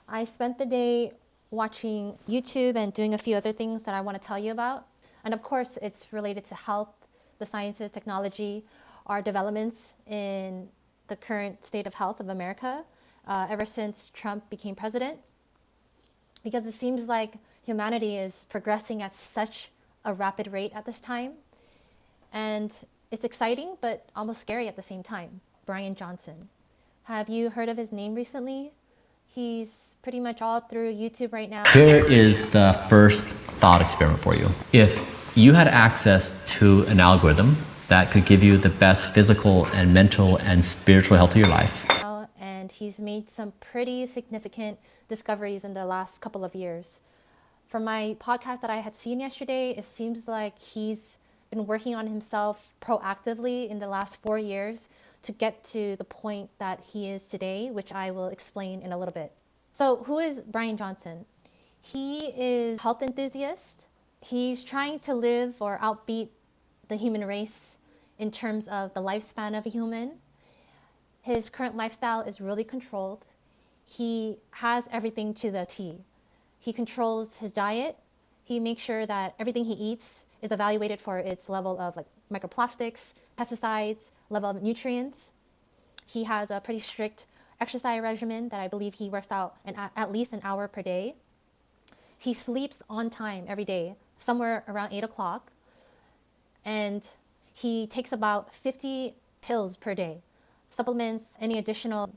I spent the day watching YouTube and doing a few other things that I want to tell you about. And of course, it's related to health, the sciences, technology, our developments in the current state of health of America ever since Trump became president. Because it seems like humanity is progressing at such a rapid rate at this time. And it's exciting, but almost scary at the same time. Bryan Johnson. Have you heard of his name recently? He's pretty much all through YouTube right now. Here is the first thought experiment for you. If you had access to an algorithm that could give you the best physical and mental and spiritual health of your life. And he's made some pretty significant discoveries in the last couple of years. From my podcast that I had seen yesterday, it seems like he's been working on himself proactively in the last 4 years to get to the point that he is today, which I will explain in a little bit. So who is Bryan Johnson? He is a health enthusiast. He's trying to live or outbeat the human race in terms of the lifespan of a human. His current lifestyle is really controlled. He has everything to the T. He controls his diet. He makes sure that everything he eats is evaluated for its level of microplastics, pesticides, level of nutrients. He has a pretty strict exercise regimen that I believe he works out at least an hour per day. He sleeps on time every day, somewhere around 8 o'clock. And he takes about 50 pills per day. Supplements, any additional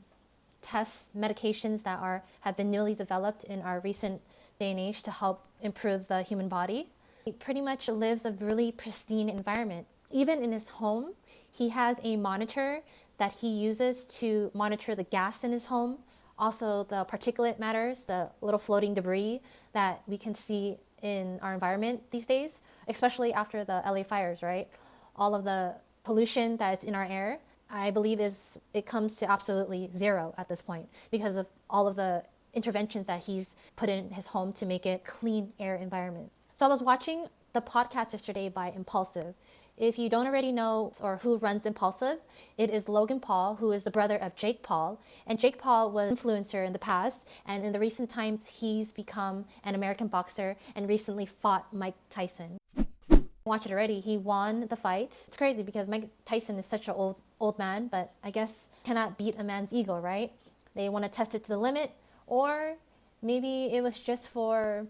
tests, medications that have been newly developed in our recent day and age to help improve the human body. He pretty much lives a really pristine environment. Even in his home, he has a monitor that he uses to monitor the gas in his home, also the particulate matters, the little floating debris that we can see in our environment these days, especially after the LA fires, right? All of the pollution that is in our air, I believe it comes to absolutely zero at this point because of all of the interventions that he's put in his home to make it clean air environment. So I was watching the podcast yesterday by Impulsive. If you don't already know or who runs Impulsive, it is Logan Paul, who is the brother of Jake Paul. And Jake Paul was an influencer in the past, and in the recent times, he's become an American boxer and recently fought Mike Tyson. Watch it already. He won the fight. It's crazy because Mike Tyson is such an old man, but I guess cannot beat a man's ego, right? They want to test it to the limit, or maybe it was just for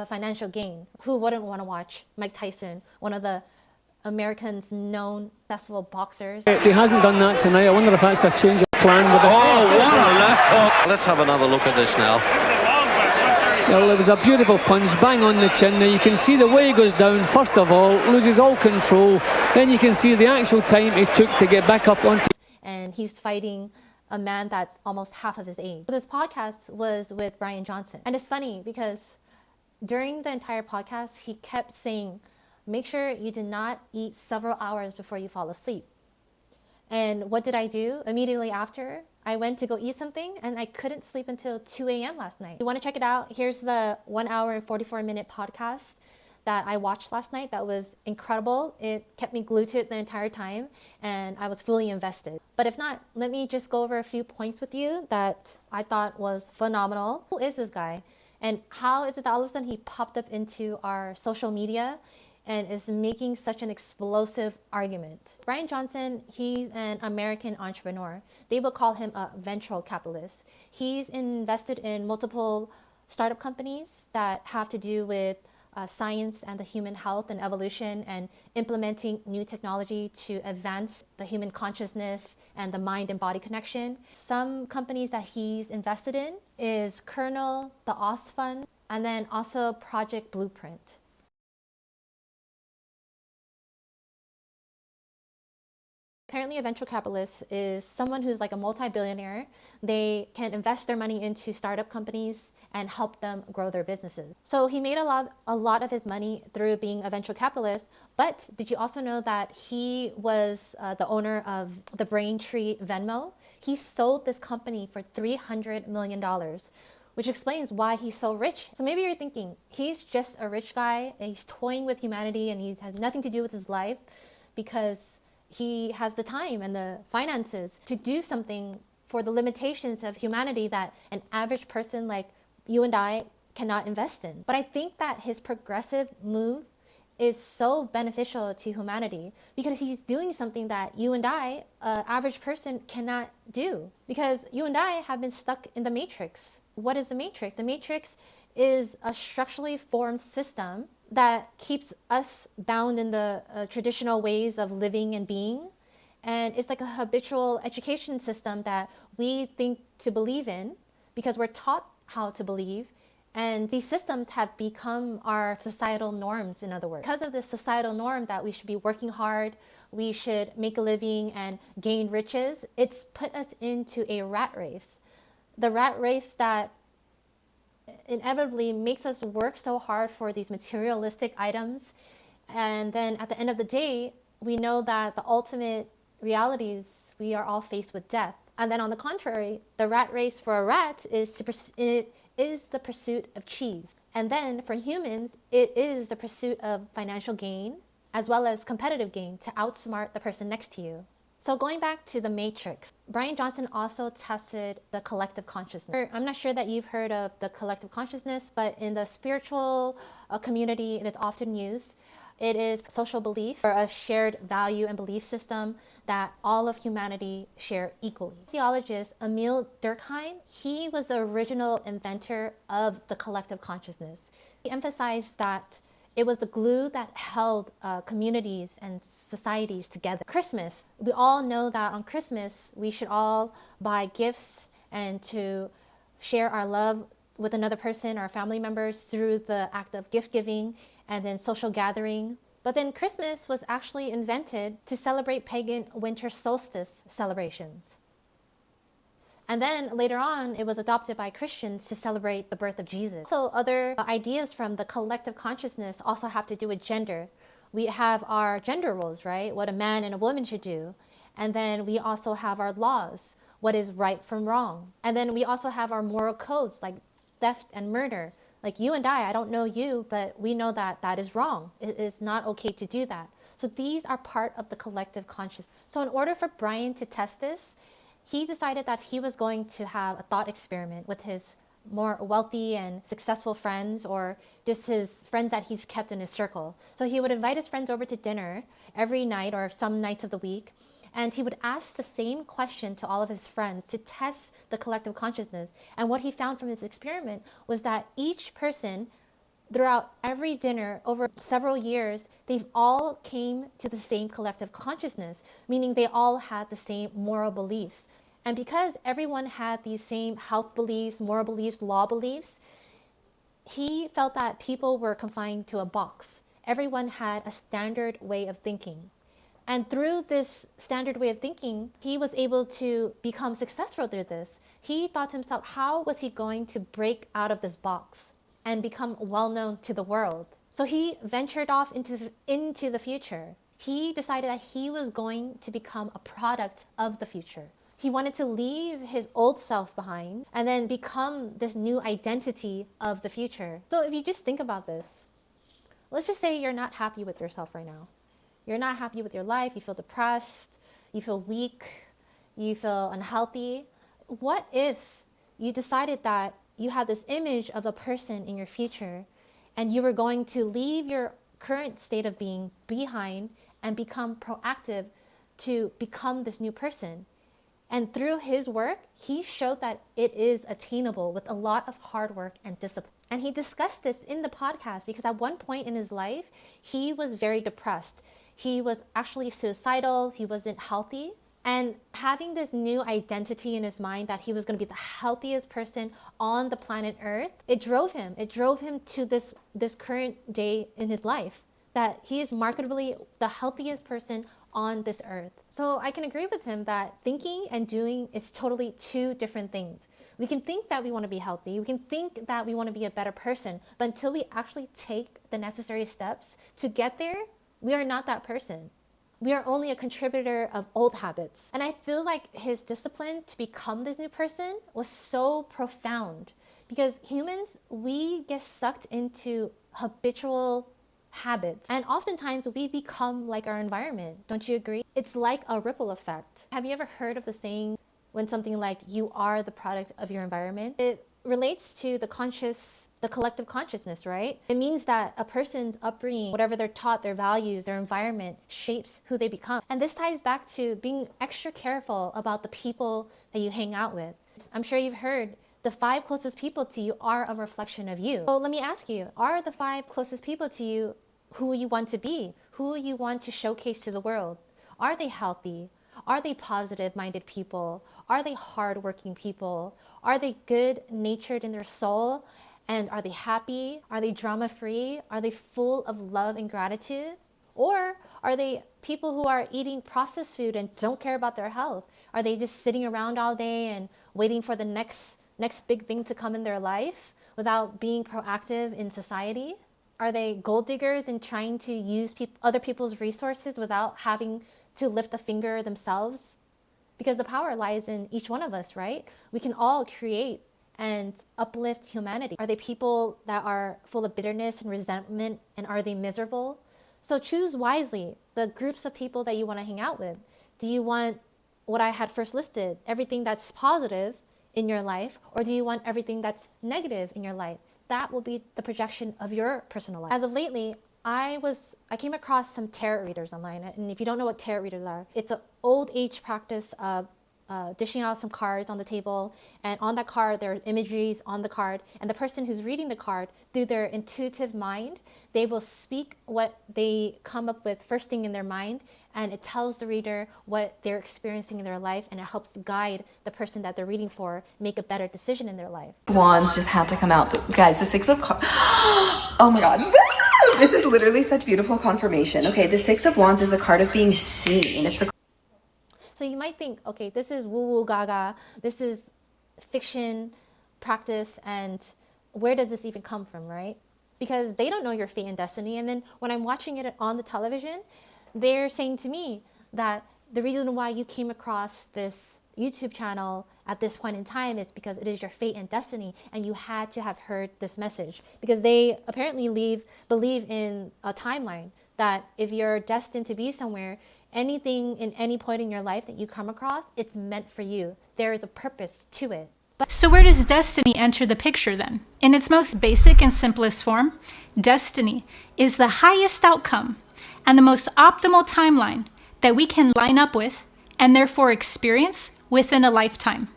financial gain. Who wouldn't want to watch Mike Tyson, one of the Americans' known successful boxers? If he hasn't done that tonight, I wonder if that's a change of plan. Oh, what a left hook. Let's have another look at this now. Well, it was a beautiful punch, bang on the chin. Now you can see the way he goes down, first of all, loses all control. Then you can see the actual time it took to get back up onto. And he's fighting a man that's almost half of his age. This podcast was with Bryan Johnson. And it's funny because during the entire podcast, he kept saying, make sure you do not eat several hours before you fall asleep. And what did I do? Immediately after, I went to go eat something and I couldn't sleep until 2 a.m. last night. If you want to check it out, here's the 1 hour and 44-minute podcast that I watched last night. That was incredible. It kept me glued to it the entire time and I was fully invested. But if not, let me just go over a few points with you that I thought was phenomenal. Who is this guy? And how is it that all of a sudden he popped up into our social media and is making such an explosive argument? Bryan Johnson, he's an American entrepreneur. They will call him a venture capitalist. He's invested in multiple startup companies that have to do with science and the human health and evolution and implementing new technology to advance the human consciousness and the mind and body connection. Some companies that he's invested in is Kernel, the OS Fund, and then also Project Blueprint. Apparently a venture capitalist is someone who's like a multi-billionaire. They can invest their money into startup companies and help them grow their businesses. So he made a lot of his money through being a venture capitalist, but did you also know that he was the owner of the Braintree Venmo? He sold this company for $300 million, which explains why he's so rich. So maybe you're thinking, he's just a rich guy and he's toying with humanity and he has nothing to do with his life because he has the time and the finances to do something for the limitations of humanity that an average person like you and I cannot invest in. But I think that his progressive move is so beneficial to humanity because he's doing something that you and I, an average person, cannot do. Because you and I have been stuck in the matrix. What is the matrix? The matrix is a structurally formed system that keeps us bound in the traditional ways of living and being. And it's like a habitual education system that we think to believe in because we're taught how to believe. And these systems have become our societal norms, in other words. Because of this societal norm that we should be working hard, we should make a living and gain riches, it's put us into a rat race. The rat race that inevitably makes us work so hard for these materialistic items. And then at the end of the day, we know that the ultimate reality is we are all faced with death. And then on the contrary, the rat race for a rat is the pursuit of cheese. And then for humans, it is the pursuit of financial gain as well as competitive gain to outsmart the person next to you. So going back to the matrix, Bryan Johnson also tested the collective consciousness. I'm not sure that you've heard of the collective consciousness, but in the spiritual community, it is often used. It is social belief or a shared value and belief system that all of humanity share equally. Sociologist Emil Durkheim, he was the original inventor of the collective consciousness. He emphasized that it was the glue that held communities and societies together. Christmas, we all know that on Christmas, we should all buy gifts and to share our love with another person, our family members, through the act of gift giving and then social gathering. But then Christmas was actually invented to celebrate pagan winter solstice celebrations. And then later on, it was adopted by Christians to celebrate the birth of Jesus. So other ideas from the collective consciousness also have to do with gender. We have our gender roles, right? What a man and a woman should do. And then we also have our laws, what is right from wrong. And then we also have our moral codes like theft and murder. Like you and I don't know you, but we know that that is wrong. It is not okay to do that. So these are part of the collective consciousness. So in order for Bryan to test this, he decided that he was going to have a thought experiment with his more wealthy and successful friends, or just his friends that he's kept in his circle. So he would invite his friends over to dinner every night or some nights of the week, and he would ask the same question to all of his friends to test the collective consciousness. And what he found from this experiment was that each person throughout every dinner over several years, they've all came to the same collective consciousness, meaning they all had the same moral beliefs. And because everyone had these same health beliefs, moral beliefs, law beliefs, he felt that people were confined to a box. Everyone had a standard way of thinking. And through this standard way of thinking, he was able to become successful through this. He thought to himself, how was he going to break out of this box and become well known to the world? So he ventured off into the future. He decided that he was going to become a product of the future. He wanted to leave his old self behind and then become this new identity of the future. So if you just think about this, let's just say you're not happy with yourself right now. You're not happy with your life, you feel depressed, you feel weak, you feel unhealthy. What if you decided that you had this image of a person in your future and you were going to leave your current state of being behind and become proactive to become this new person? And through his work, he showed that it is attainable with a lot of hard work and discipline. And he discussed this in the podcast because at one point in his life, he was very depressed. He was actually suicidal. He wasn't healthy. And having this new identity in his mind that he was going to be the healthiest person on the planet Earth, it drove him. It drove him to this current day in his life, that he is marketably the healthiest person on this earth. So I can agree with him that thinking and doing is totally two different things. We can think that we want to be healthy. We can think that we want to be a better person. But until we actually take the necessary steps to get there, we are not that person. We are only a contributor of old habits. And I feel like his discipline to become this new person was so profound because humans, we get sucked into habitual habits. And oftentimes we become like our environment. Don't you agree? It's like a ripple effect. Have you ever heard of the saying, when something like you are the product of your environment, it relates to the collective consciousness, right? It means that a person's upbringing, whatever they're taught, their values, their environment shapes who they become. And this ties back to being extra careful about the people that you hang out with. I'm sure you've heard the 5 closest people to you are a reflection of you. So let me ask you, are the 5 closest people to you who you want to be, who you want to showcase to the world? Are they healthy? Are they positive-minded people? Are they hardworking people? Are they good-natured in their soul? And are they happy? Are they drama-free? Are they full of love and gratitude? Or are they people who are eating processed food and don't care about their health? Are they just sitting around all day and waiting for the next big thing to come in their life without being proactive in society? Are they gold diggers and trying to use other people's resources without having to lift a finger themselves? Because the power lies in each one of us, right? We can all create and uplift humanity. Are they people that are full of bitterness and resentment, and are they miserable? So choose wisely the groups of people that you want to hang out with. Do you want what I had first listed, everything that's positive in your life, or do you want everything that's negative in your life? That will be the projection of your personal life. As of lately, I came across some tarot readers online, and if you don't know what tarot readers are, it's an old age practice of dishing out some cards on the table, and on that card there are imageries on the card, and the person who's reading the card, through their intuitive mind, they will speak what they come up with first thing in their mind, and it tells the reader what they're experiencing in their life, and it helps guide the person that they're reading for make a better decision in their life. Wands just had to come out. Guys, the 6 of oh my god. This is literally such beautiful confirmation. Okay, the 6 of Wands is the card of being seen. It's the So you might think, okay, this is woo-woo gaga, this is fiction practice, and where does this even come from, right? Because they don't know your fate and destiny. And then when I'm watching it on the television, they're saying to me that the reason why you came across this YouTube channel at this point in time is because it is your fate and destiny, and you had to have heard this message. Because they apparently believe in a timeline, that if you're destined to be somewhere, anything in any point in your life that you come across, it's meant for you. There is a purpose to it. So where does destiny enter the picture then? In its most basic and simplest form, destiny is the highest outcome and the most optimal timeline that we can line up with and therefore experience within a lifetime.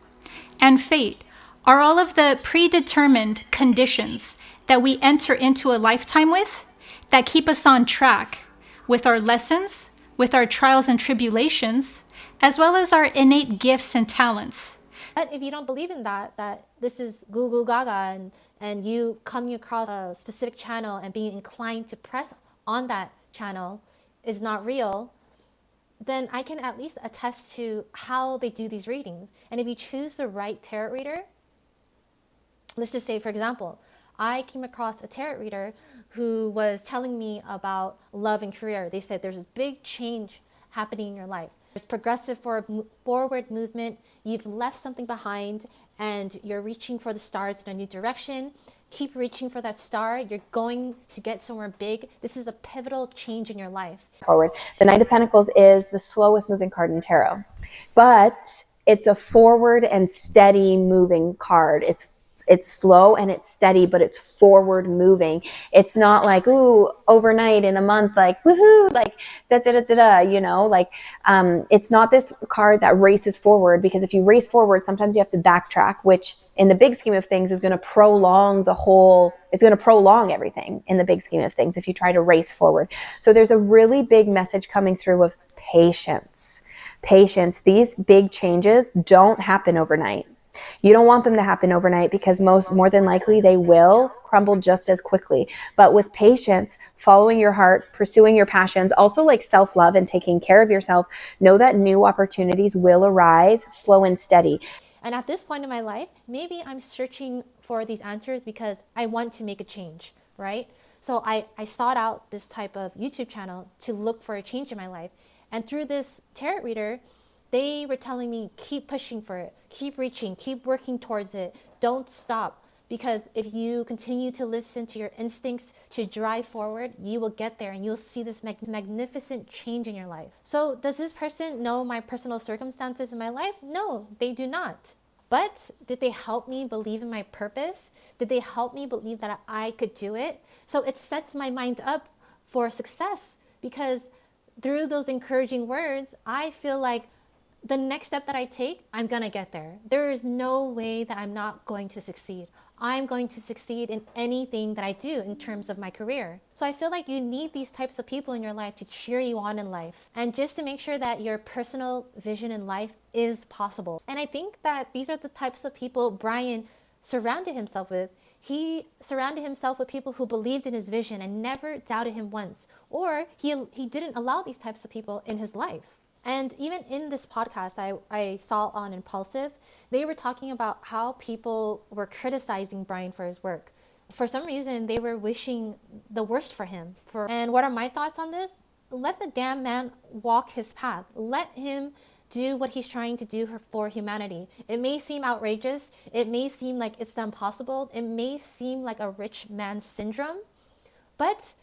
And fate are all of the predetermined conditions that we enter into a lifetime with that keep us on track with our lessons, with our trials and tribulations, as well as our innate gifts and talents. But if you don't believe in that this is goo goo gaga, and you coming across a specific channel and being inclined to press on that channel is not real, then I can at least attest to how they do these readings. And if you choose the right tarot reader, let's just say, for example, I came across a tarot reader who was telling me about love and career. They said there's this big change happening in your life. There's progressive forward movement. You've left something behind and you're reaching for the stars in a new direction. Keep reaching for that star. You're going to get somewhere big. This is a pivotal change in your life. Forward. The Knight of Pentacles is the slowest moving card in tarot, but it's a forward and steady moving card. It's slow and it's steady, but it's forward moving. It's not like, ooh, overnight in a month, like, woohoo, like, you know, like, it's not this card that races forward, because if you race forward, sometimes you have to backtrack, which in the big scheme of things is going to prolong it's going to prolong everything in the big scheme of things if you try to race forward. So there's a really big message coming through of patience. Patience. These big changes don't happen overnight. You don't want them to happen overnight, because more than likely they will crumble just as quickly. But with patience, following your heart, pursuing your passions, also like self-love and taking care of yourself, know that new opportunities will arise, slow and steady. And at this point in my life, maybe I'm searching for these answers because I want to make a change, right? So I sought out this type of YouTube channel to look for a change in my life. And through this tarot reader, they were telling me, keep pushing for it, keep reaching, keep working towards it, don't stop. Because if you continue to listen to your instincts to drive forward, you will get there and you'll see this magnificent change in your life. So does this person know my personal circumstances in my life? No, they do not. But did they help me believe in my purpose? Did they help me believe that I could do it? So it sets my mind up for success, because through those encouraging words, I feel like the next step that I take, I'm going to get there. There is no way that I'm not going to succeed. I'm going to succeed in anything that I do in terms of my career. So I feel like you need these types of people in your life to cheer you on in life, and just to make sure that your personal vision in life is possible. And I think that these are the types of people Bryan surrounded himself with. He surrounded himself with people who believed in his vision and never doubted him once, or he didn't allow these types of people in his life. And even in this podcast I saw on Impulsive, they were talking about how people were criticizing Bryan for his work. For some reason, they were wishing the worst for him. And what are my thoughts on this? Let the damn man walk his path. Let him do what he's trying to do for humanity. It may seem outrageous. It may seem like it's the impossible. It may seem like a rich man syndrome. But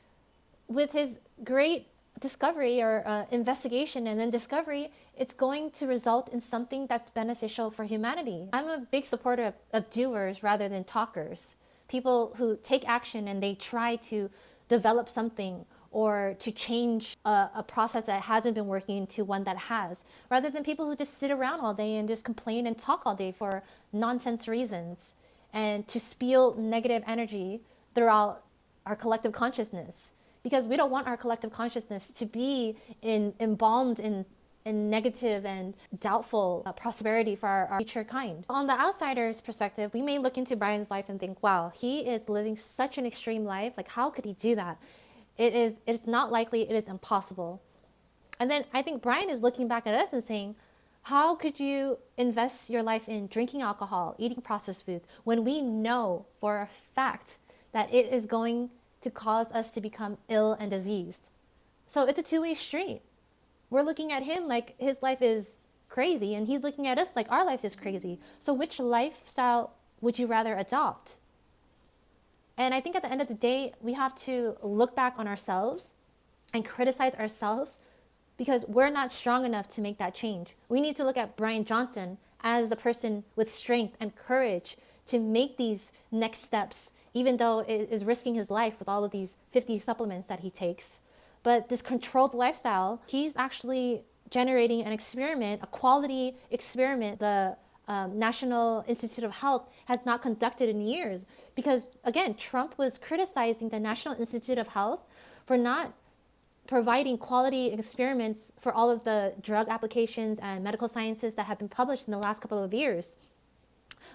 with his great discovery or investigation and then discovery, it's going to result in something that's beneficial for humanity. I'm a big supporter of doers rather than talkers. People who take action and they try to develop something or to change a process that hasn't been working into one that has, rather than people who just sit around all day and just complain and talk all day for nonsense reasons and to spew negative energy throughout our collective consciousness. Because we don't want our collective consciousness to be embalmed in negative and doubtful prosperity for our future kind. On the outsider's perspective, we may look into Bryan's life and think, wow, he is living such an extreme life. Like, how could he do that? It's not likely, it is impossible. And then I think Bryan is looking back at us and saying, how could you invest your life in drinking alcohol, eating processed foods, when we know for a fact that it is going to cause us to become ill and diseased? So it's a two-way street. We're looking at him like his life is crazy, and he's looking at us like our life is crazy. So which lifestyle would you rather adopt? And I think at the end of the day, we have to look back on ourselves and criticize ourselves, because we're not strong enough to make that change. We need to look at Bryan Johnson as the person with strength and courage to make these next steps, even though it is risking his life with all of these 50 supplements that he takes. But this controlled lifestyle, he's actually generating an experiment, a quality experiment the National Institute of Health has not conducted in years. Because again, Trump was criticizing the National Institute of Health for not providing quality experiments for all of the drug applications and medical sciences that have been published in the last couple of years.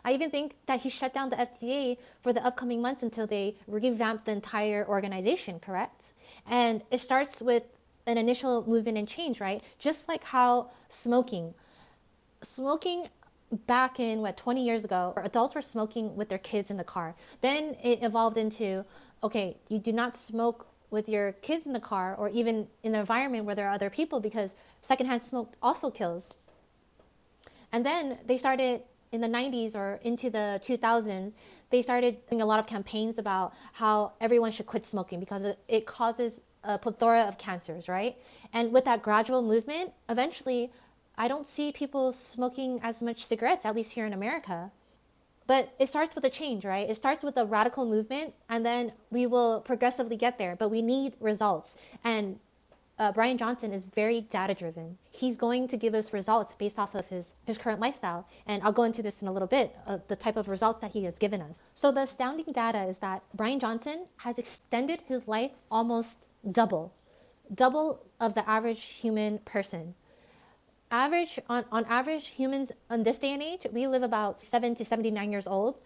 I even think that he shut down the FDA for the upcoming months until they revamp the entire organization, correct? And it starts with an initial movement and change, right? Just like how smoking back in 20 years ago, adults were smoking with their kids in the car. Then it evolved into, okay, you do not smoke with your kids in the car or even in the environment where there are other people, because secondhand smoke also kills. And then they started in the 90s or into the 2000s, they started doing a lot of campaigns about how everyone should quit smoking because it causes a plethora of cancers, right? And with that gradual movement, eventually, I don't see people smoking as much cigarettes, at least here in America. But it starts with a change, right? It starts with a radical movement, and then we will progressively get there. But we need results. And Bryan Johnson is very data-driven. He's going to give us results based off of his current lifestyle. And I'll go into this in a little bit, the type of results that he has given us. So the astounding data is that Bryan Johnson has extended his life almost double of the average human person. On average, humans on this day and age, we live about 7 to 79 years old.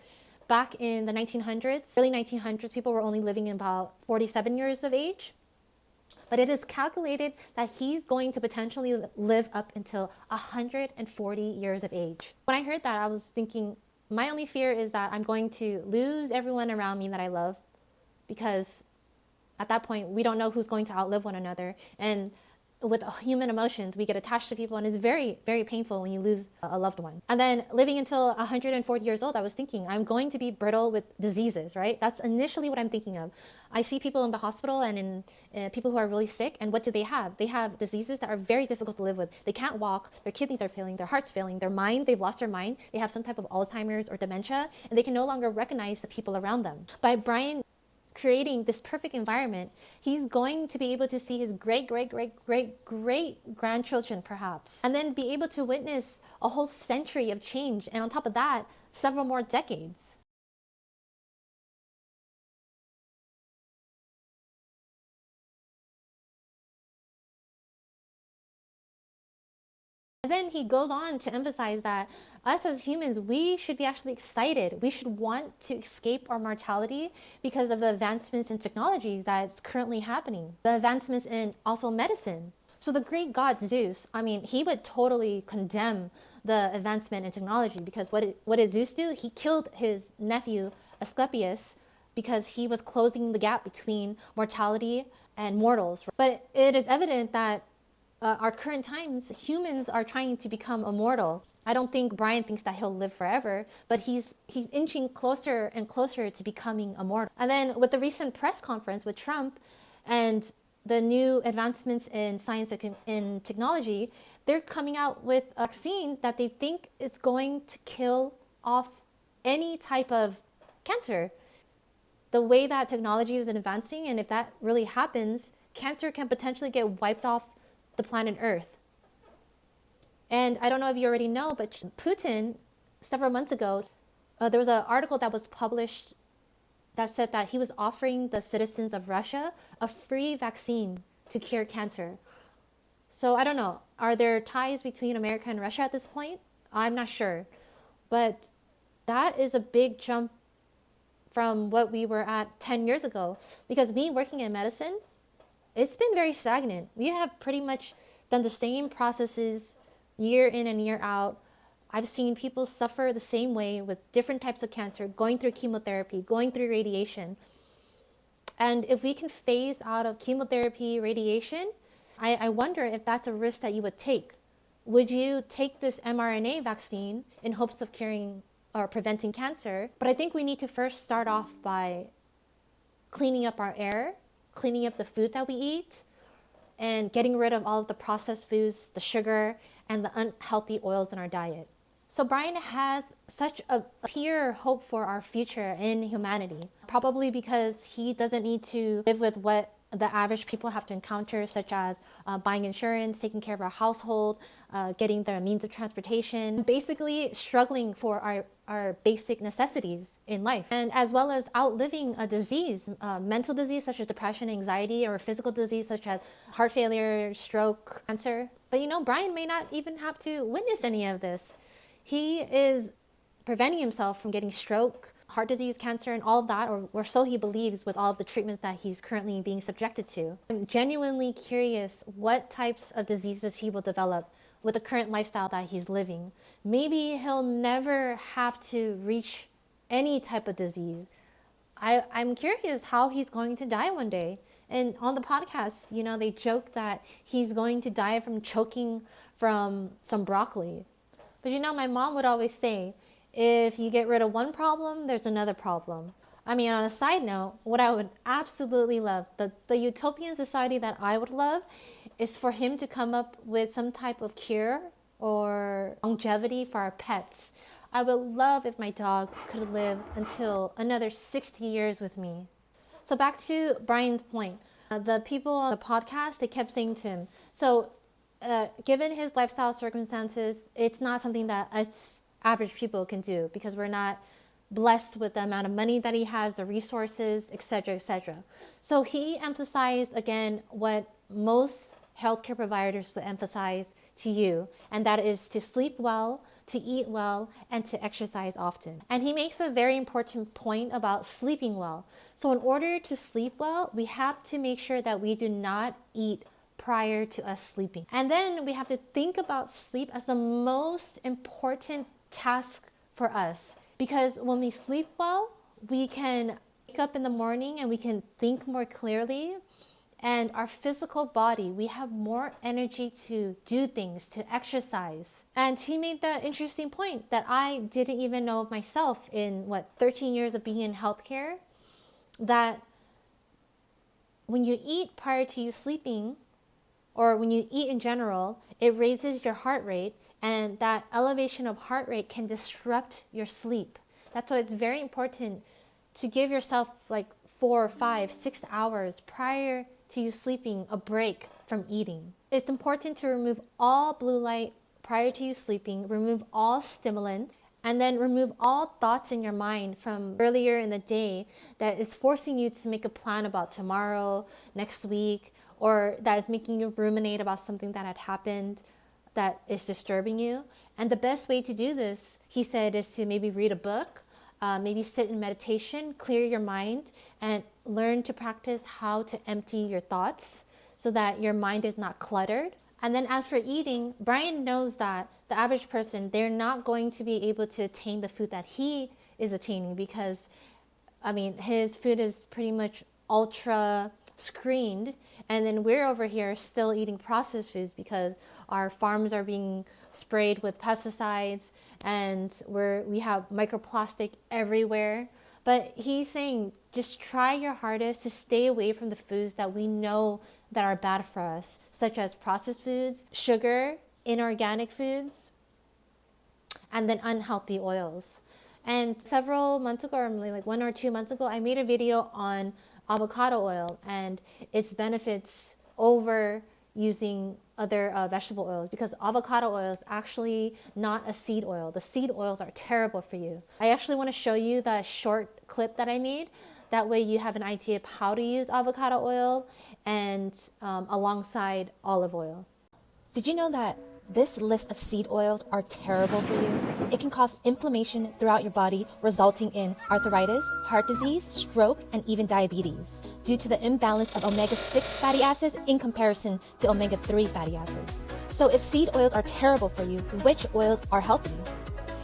Back in the 1900s, early 1900s, people were only living about 47 years of age. But it is calculated that he's going to potentially live up until 140 years of age. When I heard that, I was thinking, my only fear is that I'm going to lose everyone around me that I love, because at that point, we don't know who's going to outlive one another. And with human emotions, we get attached to people, and it's very, very painful when you lose a loved one. And then living until 140 years old, I was thinking, I'm going to be brittle with diseases, right? That's initially what I'm thinking of. I see people in the hospital and in people who are really sick, and what do they have? They have diseases that are very difficult to live with. They can't walk, their kidneys are failing, their heart's failing, their mind, they've lost their mind, they have some type of Alzheimer's or dementia, and they can no longer recognize the people around them. By Bryan creating this perfect environment, he's going to be able to see his great grandchildren perhaps, and then be able to witness a whole century of change, and on top of that, several more decades. And then he goes on to emphasize that us as humans, we should be actually excited. We should want to escape our mortality because of the advancements in technology that's currently happening. The advancements in also medicine. So the Greek god Zeus, I mean, he would totally condemn the advancement in technology, because what did Zeus do? He killed his nephew Asclepius because he was closing the gap between mortality and mortals. But it is evident that our current times, humans are trying to become immortal. I don't think Bryan thinks that he'll live forever, but he's inching closer and closer to becoming immortal. And then with the recent press conference with Trump and the new advancements in science and technology, they're coming out with a vaccine that they think is going to kill off any type of cancer. The way that technology is advancing, and if that really happens, cancer can potentially get wiped off the planet Earth. And I don't know if you already know, but Putin, several months ago, there was an article that was published that said that he was offering the citizens of Russia a free vaccine to cure cancer. So I don't know, are there ties between America and Russia at this point? I'm not sure. But that is a big jump from what we were at 10 years ago. Because me working in medicine, it's been very stagnant. We have pretty much done the same processes year in and year out. I've seen people suffer the same way with different types of cancer, going through chemotherapy, going through radiation. And if we can phase out of chemotherapy, radiation, I wonder if that's a risk that you would take. Would you take this mRNA vaccine in hopes of curing or preventing cancer? But I think we need to first start off by cleaning up our air, cleaning up the food that we eat, and getting rid of all of the processed foods, the sugar, and the unhealthy oils in our diet. So Bryan has such a pure hope for our future in humanity, probably because he doesn't need to live with what the average people have to encounter, such as buying insurance, taking care of our household, getting the means of transportation, basically struggling for our basic necessities in life, and as well as outliving a disease, mental disease such as depression, anxiety, or physical disease such as heart failure, stroke, cancer. But you know, Bryan may not even have to witness any of this. He is preventing himself from getting stroke, heart disease, cancer, and all of that, or so he believes with all of the treatments that he's currently being subjected to. I'm genuinely curious what types of diseases he will develop with the current lifestyle that he's living. Maybe he'll never have to reach any type of disease. I'm curious how he's going to die one day. And on the podcast, you know, they joke that he's going to die from choking from some broccoli. But you know, my mom would always say, if you get rid of one problem, there's another problem. I mean, on a side note, what I would absolutely love, the utopian society that I would love, is for him to come up with some type of cure or longevity for our pets. I would love if my dog could live until another 60 years with me. So back to Bryan's point. The people on the podcast, they kept saying to him, so given his lifestyle circumstances, it's not something that us average people can do because we're not blessed with the amount of money that he has, the resources, etc., etc. So he emphasized again what most healthcare providers would emphasize to you, and that is to sleep well, to eat well, and to exercise often. And he makes a very important point about sleeping well. So in order to sleep well, we have to make sure that we do not eat prior to us sleeping. And then we have to think about sleep as the most important task for us, because when we sleep well, we can wake up in the morning and we can think more clearly, And our physical body, we have more energy to do things, to exercise. And he made the interesting point that I didn't even know of myself in 13 years of being in healthcare, that when you eat prior to you sleeping, or when you eat in general, it raises your heart rate, and that elevation of heart rate can disrupt your sleep. That's why it's very important to give yourself 4, 5, 6 hours prior to you sleeping a break from eating. It's important to remove all blue light prior to you sleeping, remove all stimulants, and then remove all thoughts in your mind from earlier in the day that is forcing you to make a plan about tomorrow, next week, or that is making you ruminate about something that had happened that is disturbing you. And the best way to do this, he said, is to maybe read a book, maybe sit in meditation, clear your mind, and learn to practice how to empty your thoughts so that your mind is not cluttered. And then as for eating, Bryan knows that the average person, they're not going to be able to attain the food that he is attaining, because his food is pretty much ultra screened, and then we're over here still eating processed foods because our farms are being sprayed with pesticides, and we have microplastic everywhere. But he's saying just try your hardest to stay away from the foods that we know that are bad for us, such as processed foods, sugar, inorganic foods, and then unhealthy oils. And several months ago, or like 1 or 2 months ago, I made a video on avocado oil and its benefits over using other vegetable oils, because avocado oil is actually not a seed oil. The seed oils are terrible for you. I actually want to show you the short clip that I made. That way you have an idea of how to use avocado oil and alongside olive oil. Did you know that this list of seed oils are terrible for you? It can cause inflammation throughout your body, resulting in arthritis, heart disease, stroke, and even diabetes, due to the imbalance of omega-6 fatty acids in comparison to omega-3 fatty acids. So if seed oils are terrible for you, which oils are healthy?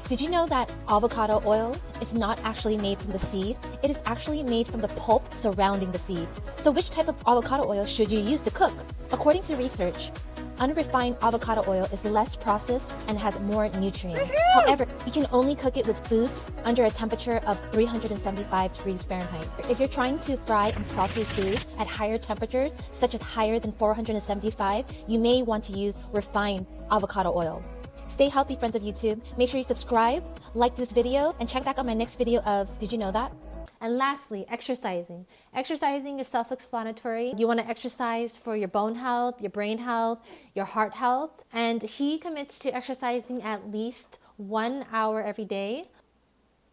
Did you know that avocado oil is not actually made from the seed? It is actually made from the pulp surrounding the seed. So which type of avocado oil should you use to cook? According to research, unrefined avocado oil is less processed and has more nutrients. However, you can only cook it with foods under a temperature of 375 degrees Fahrenheit. If you're trying to fry and saute food at higher temperatures, such as higher than 475, you may want to use refined avocado oil. Stay healthy, friends of YouTube. Make sure you subscribe, like this video, and check back on my next video of Did You Know That? And lastly, exercising. Exercising is self-explanatory. You want to exercise for your bone health, your brain health, your heart health. And he commits to exercising at least 1 hour every day.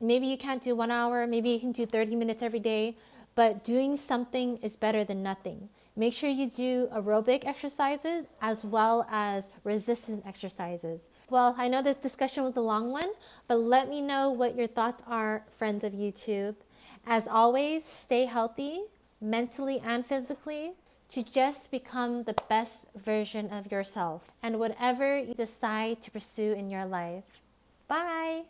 Maybe you can't do 1 hour, maybe you can do 30 minutes every day, but doing something is better than nothing. Make sure you do aerobic exercises as well as resistance exercises. Well, I know this discussion was a long one, but let me know what your thoughts are, friends of YouTube. As always, stay healthy, mentally and physically, to just become the best version of yourself and whatever you decide to pursue in your life. Bye!